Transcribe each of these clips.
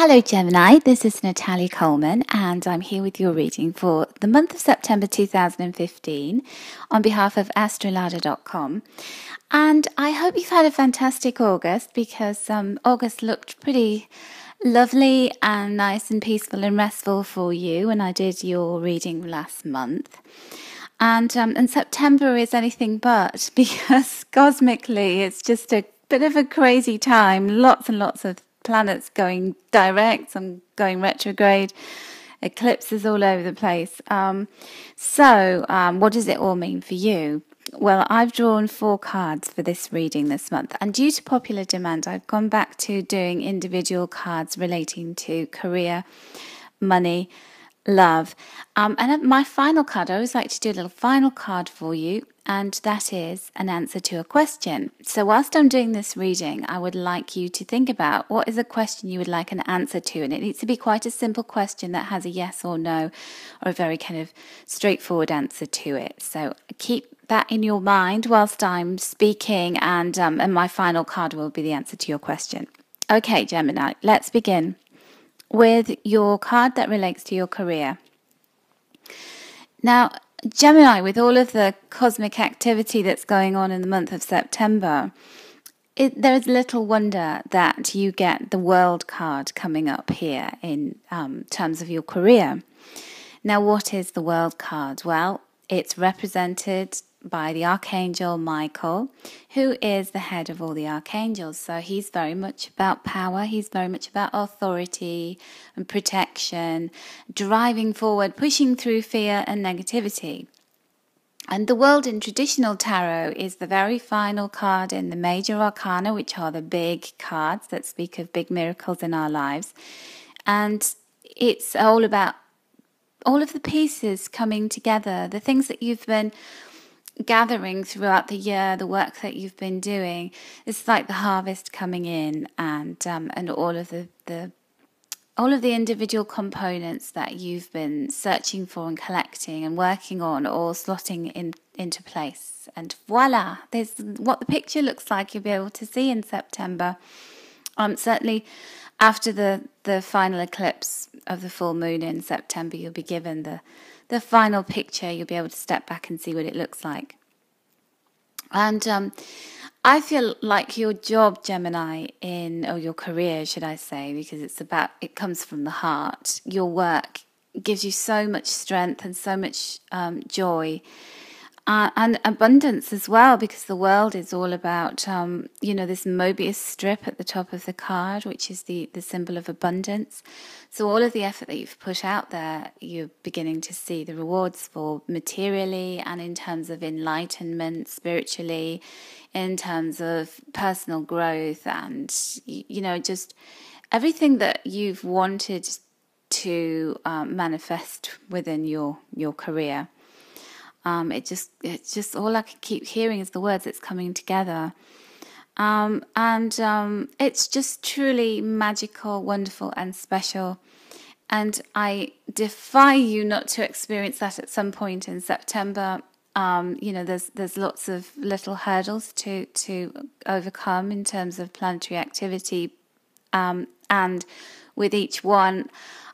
Hello Gemini, this is Natalie Coleman and I'm here with your reading for the month of September 2015 on behalf of astrolada.com. And I hope you've had a fantastic August because August looked pretty lovely and nice and peaceful and restful for you when I did your reading last month. And September is anything but, because cosmically it's just a bit of a crazy time, lots and lots of planets going direct, some going retrograde, eclipses all over the place. What does it all mean for you? Well, I've drawn 4 cards for this reading this month, and due to popular demand, I've gone back to doing individual cards relating to career, money, love. And my final card, I always like to do a little final card for you, and that is an answer to a question. So whilst I'm doing this reading, I would like you to think about what is a question you would like an answer to, and it needs to be quite a simple question that has a yes or no, or a very kind of straightforward answer to it. So keep that in your mind whilst I'm speaking, and my final card will be the answer to your question. Okay, Gemini, let's begin with your card that relates to your career. Now, Gemini, with all of the cosmic activity that's going on in the month of September, there is little wonder that you get the World card coming up here in terms of your career. Now, what is the World card? Well, it's represented by the Archangel Michael, who is the head of all the archangels. So he's very much about power, he's very much about authority and protection, driving forward, pushing through fear and negativity. And the World in traditional tarot is the very final card in the major arcana, which are the big cards that speak of big miracles in our lives. And it's all about all of the pieces coming together, the things that you've been gathering throughout the year, the work that you've been doing. It's like the harvest coming in, and all of the individual components that you've been searching for and collecting and working on, all slotting into place. And voila, there's what the picture looks like. You'll be able to see in September. Certainly after the final eclipse of the full moon in September, you'll be given the final picture. You'll be able to step back and see what it looks like. And I feel like your job, Gemini, or your career, should I say, because it comes from the heart. Your work gives you so much strength and so much joy. And abundance as well, because the world is all about, this Mobius strip at the top of the card, which is the symbol of abundance. So all of the effort that you've put out there, you're beginning to see the rewards for materially and in terms of enlightenment, spiritually, in terms of personal growth and, just everything that you've wanted to manifest within your career. It's just all I can keep hearing is the words that's coming together. It's just truly magical, wonderful and special. And I defy you not to experience that at some point in September. There's lots of little hurdles to overcome in terms of planetary activity. And with each one,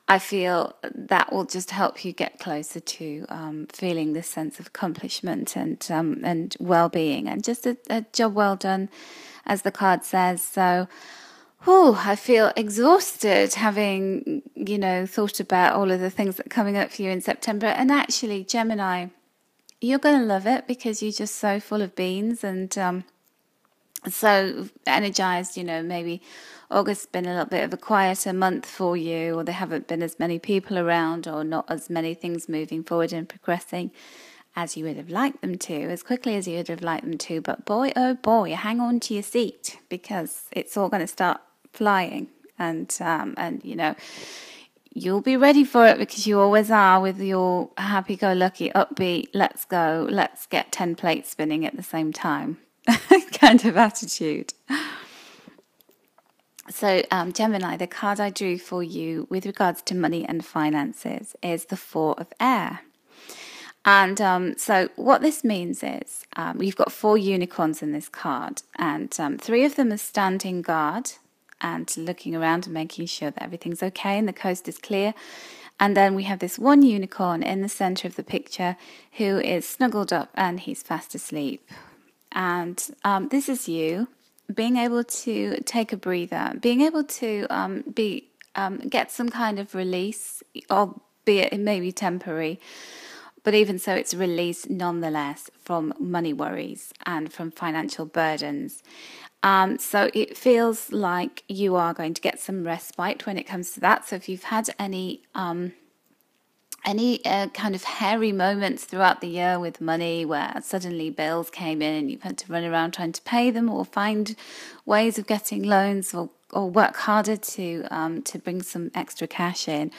I feel that will just help you get closer to feeling this sense of accomplishment and well-being, and just a job well done, as the card says. So, I feel exhausted having, thought about all of the things that are coming up for you in September. And actually, Gemini, you're going to love it because you're just so full of beans and so energized. Maybe August's been a little bit of a quieter month for you, or there haven't been as many people around, or not as many things moving forward and progressing as you would have liked them to, as quickly as you would have liked them to. But boy, oh boy, hang on to your seat, because it's all going to start flying, and you'll be ready for it, because you always are with your happy-go-lucky, upbeat, let's go, let's get 10 plates spinning at the same time kind of attitude. So, Gemini, the card I drew for you with regards to money and finances is the 4 of Air. And so what this means is we've got 4 unicorns in this card, and 3 of them are standing guard and looking around and making sure that everything's okay and the coast is clear. And then we have this one unicorn in the center of the picture who is snuggled up and he's fast asleep. And this is you being able to take a breather, being able to get some kind of release, albeit it may be temporary, but even so, it's release nonetheless from money worries and from financial burdens. So it feels like you are going to get some respite when it comes to that. So if you've had any kind of hairy moments throughout the year with money where suddenly bills came in and you've had to run around trying to pay them or find ways of getting loans or work harder to bring some extra cash in.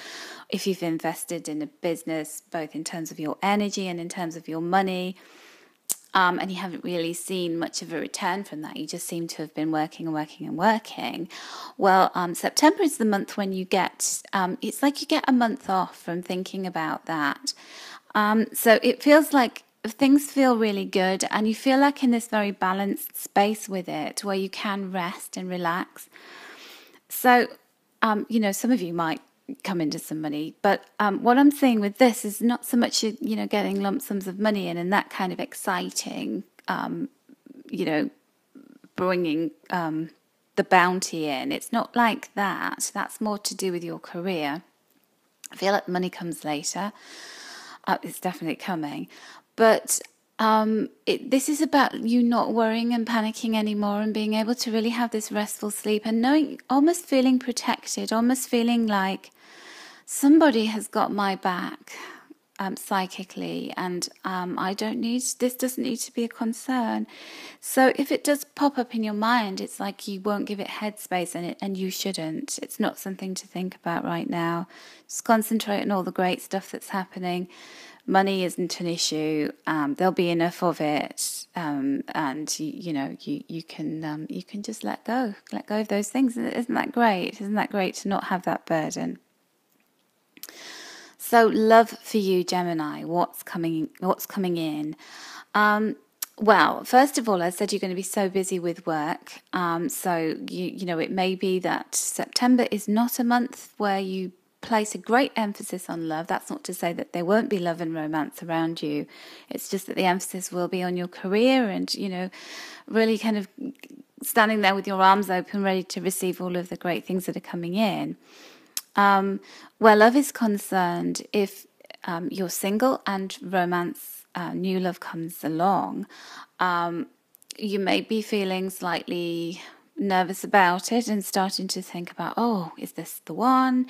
If you've invested in a business, both in terms of your energy and in terms of your money, and you haven't really seen much of a return from that, you just seem to have been working and working and working. Well, September is the month when you get, it's like you get a month off from thinking about that. So it feels like things feel really good and you feel like in this very balanced space with it where you can rest and relax. So, some of you might come into some money, but what I'm seeing with this is not so much, getting lump sums of money in and that kind of exciting, bringing the bounty in. It's not like that. That's more to do with your career. I feel like money comes later. It's definitely coming. But this is about you not worrying and panicking anymore and being able to really have this restful sleep and knowing, almost feeling protected, almost feeling like somebody has got my back psychically, and this doesn't need to be a concern. So if it does pop up in your mind, it's like you won't give it headspace, and you shouldn't. It's not something to think about right now. Just concentrate on all the great stuff that's happening. Money isn't an issue. There'll be enough of it, and you can just let go of those things. Isn't that great? Isn't that great to not have that burden? So love for you, Gemini. What's coming in? Well, first of all, I said you're going to be so busy with work. So it may be that September is not a month where you place a great emphasis on love. That's not to say that there won't be love and romance around you. It's just that the emphasis will be on your career and, really kind of standing there with your arms open, ready to receive all of the great things that are coming in. Where love is concerned, if you're single and romance, new love comes along, you may be feeling slightly nervous about it and starting to think about, is this the one?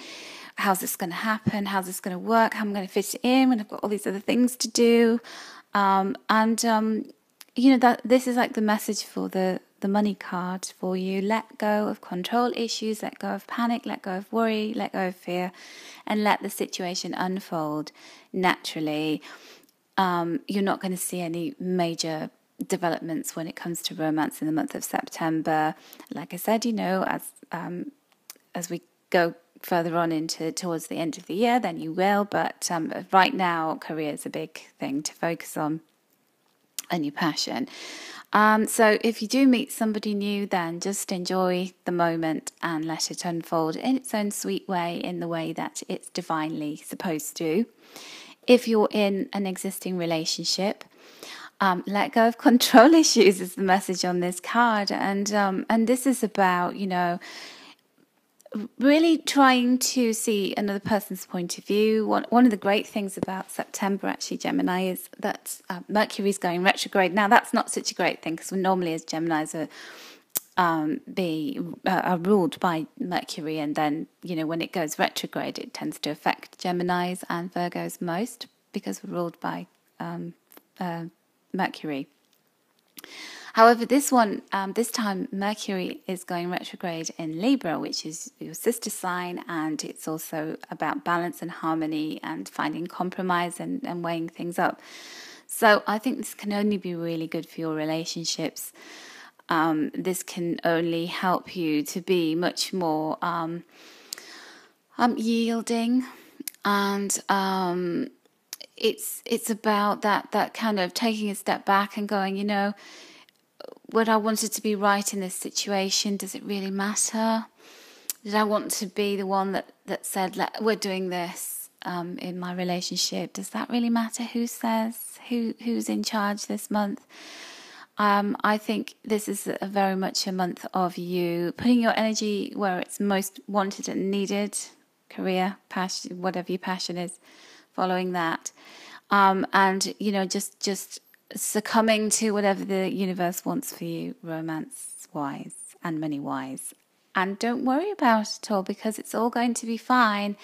How's this going to happen? How's this going to work? How am I going to fit it in when I've got all these other things to do? That this is like the message for the money card for you. Let go of control issues, let go of panic, let go of worry, let go of fear, and let the situation unfold naturally. You're not going to see any major developments when it comes to romance in the month of September. Like I said, as we go further on towards the end of the year, then you will. But right now, career is a big thing to focus on, and your passion. So if you do meet somebody new, then just enjoy the moment and let it unfold in its own sweet way, in the way that it's divinely supposed to. If you're in an existing relationship, let go of control issues is the message on this card. And this is about, really trying to see another person's point of view. One of the great things about September, actually, Gemini, is that Mercury's going retrograde. Now, that's not such a great thing because normally as Geminis are ruled by Mercury, and then, when it goes retrograde, it tends to affect Geminis and Virgos most because we're ruled by Mercury. However, this time Mercury is going retrograde in Libra, which is your sister sign, and it's also about balance and harmony and finding compromise and weighing things up. So I think this can only be really good for your relationships. This can only help you to be much more yielding, and it's about that kind of taking a step back and going, would I want it to be right in this situation? Does it really matter? Did I want to be the one that said, we're doing this in my relationship? Does that really matter who says, who's in charge this month? I think this is very much a month of you putting your energy where it's most wanted and needed, career, passion, whatever your passion is, following that. And, just succumbing to whatever the universe wants for you, romance-wise and money-wise. And don't worry about it all, because it's all going to be fine.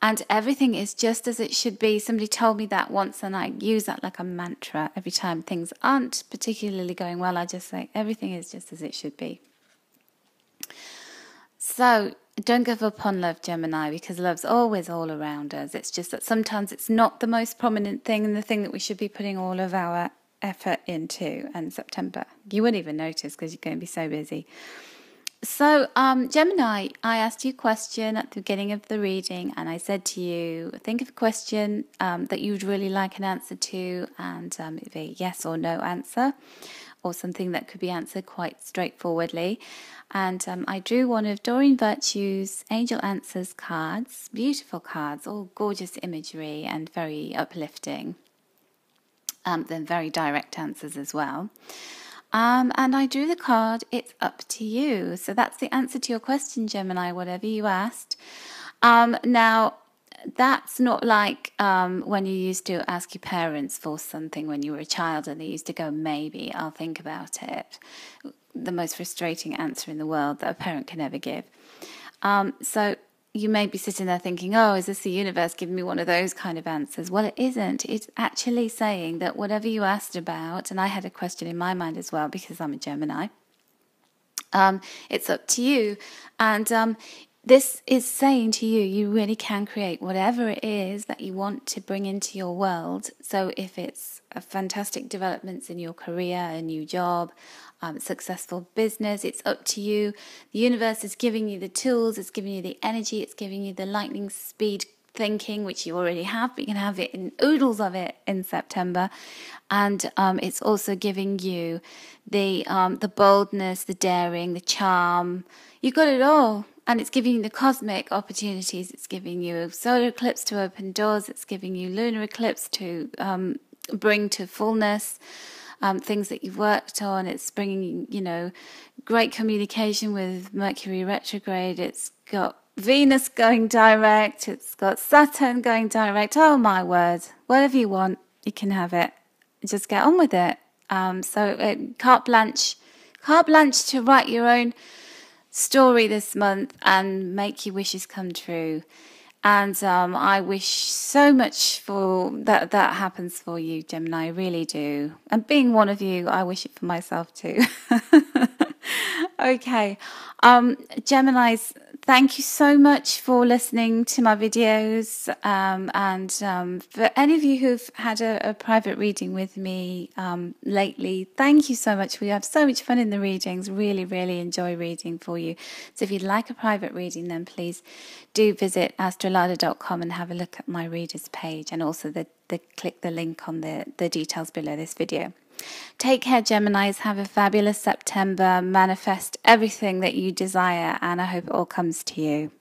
And everything is just as it should be. Somebody told me that once, and I use that like a mantra every time things aren't particularly going well. I just say everything is just as it should be. So don't give up on love, Gemini, because love's always all around us. It's just that sometimes it's not the most prominent thing and the thing that we should be putting all of our effort into in September. You wouldn't even notice because you're going to be so busy. So, Gemini, I asked you a question at the beginning of the reading, and I said to you, think of a question that you'd really like an answer to, and it'd be a yes or no answer, or something that could be answered quite straightforwardly. And I drew one of Doreen Virtue's Angel Answers cards, beautiful cards, all gorgeous imagery and very uplifting, then very direct answers as well. And I drew the card, it's up to you. So that's the answer to your question, Gemini, whatever you asked. Now, that's not like when you used to ask your parents for something when you were a child and they used to go, maybe, I'll think about it. The most frustrating answer in the world that a parent can ever give. So you may be sitting there thinking, oh, is this the universe giving me one of those kind of answers? Well, it isn't. It's actually saying that whatever you asked about, and I had a question in my mind as well because I'm a Gemini, it's up to you. And this is saying to you, you really can create whatever it is that you want to bring into your world. So if it's a fantastic developments in your career, a new job, successful business, it's up to you. The universe is giving you the tools, it's giving you the energy, it's giving you the lightning speed thinking, which you already have, but you can have it in oodles of it in September. And it's also giving you the boldness, the daring, the charm. You've got it all. And it's giving you the cosmic opportunities. It's giving you solar eclipse to open doors. It's giving you lunar eclipse to bring to fullness things that you've worked on. It's bringing, great communication with Mercury retrograde. It's got Venus going direct. It's got Saturn going direct. Oh, my word. Whatever you want, you can have it. Just get on with it. Carte blanche to write your own story this month and make your wishes come true. And I wish so much for that happens for you, Gemini. I really do. And being one of you, I wish it for myself too. Okay. Geminis, thank you so much for listening to my videos. And for any of you who've had a private reading with me lately, thank you so much. We have so much fun in the readings. Really, really enjoy reading for you. So if you'd like a private reading, then please do visit astrolada.com and have a look at my readers page, and also click the link on the details below this video. Take care, Geminis. Have a fabulous September. Manifest everything that you desire, and I hope it all comes to you.